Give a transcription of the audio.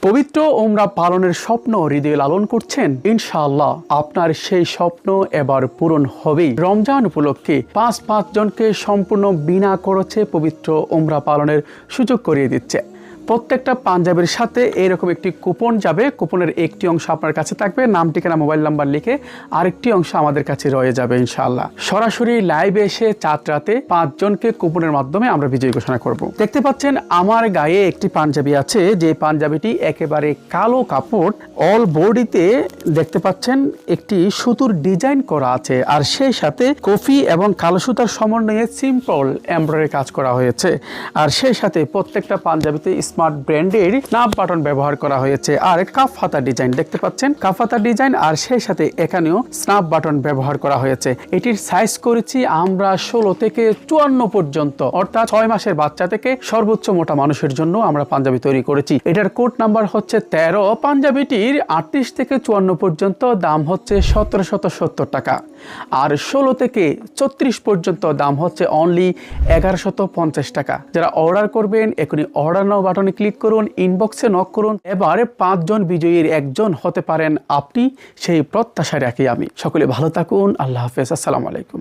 পবিত্র ওমরা পালনের স্বপ্ন হৃদয়ে লালন করছেন? ইনশাআল্লাহ আপনার সেই স্বপ্ন এবার পূরণ হবেই। রমজান উপলক্ষে পাঁচ জনকে সম্পূর্ণ বিনা খরচে পবিত্র ওমরা পালনের সুযোগ করিয়ে দিচ্ছে। প্রত্যেকটা পাঞ্জাবের সাথে এরকম একটি কুপন যাবে। কুপনের একটি অংশ আপনার কাছে থাকবে, নাম, ঠিকানা, মোবাইল নাম্বার লিখে, আরেকটি অংশ আমাদের কাছে রয়ে যাবে ইনশাআল্লাহ। সরাসরি লাইভে এসে চাঁদ রাতে 5 জনকে কুপনের মাধ্যমে আমরা বিজয়ী ঘোষণা করব। দেখতে পাচ্ছেন আমার গায়ে একটি পাঞ্জাবি আছে, যে পাঞ্জাবিটি একেবারে কালো কাপড়, অল বডিতে দেখতে পাচ্ছেন একটি সুতোর ডিজাইন করা আছে, আর সেই সাথে কফি এবং কালো সুতার সমন্বয়ে সিম্পল এমব্রয়ডারি কাজ করা হয়েছে। আর সেই সাথে প্রত্যেকটা পাঞ্জাবিতে স্মার্ট ব্র্যান্ডের স্ন্যাপ বাটন ব্যবহার করা হয়েছে, আর কাফ হাতা ডিজাইন দেখতে পাচ্ছেন, কাফ হাতা ডিজাইন, আর সেই সাথে এখানেও স্ন্যাপ বাটন ব্যবহার করা হয়েছে। এটির সাইজ করেছি আমরা 16 থেকে 54 পর্যন্ত, অর্থাৎ 6 মাসের বাচ্চা থেকে সর্বোচ্চ মোটা মানুষের জন্য আমরা পাঞ্জাবি তৈরি করেছি। এটার কোড নাম্বার হচ্ছে 13। পাঞ্জাবিটির 38 থেকে 54 পর্যন্ত দাম হচ্ছে 1770 টাকা, আর 16 থেকে 34 পর্যন্ত দাম হচ্ছে অনলি 1150 টাকা। যারা অর্ডার করবেন এখনই অর্ডার নাও বাটনে ক্লিক করুন, ইনবক্সে নক করুন। এবারে 5 জন বিজয়ীর একজন হতে পারেন আপনি, সেই প্রত্যাশা রাখি আমি। সকলে ভালো থাকুন। আল্লাহ হাফেজ। আসসালামু আলাইকুম।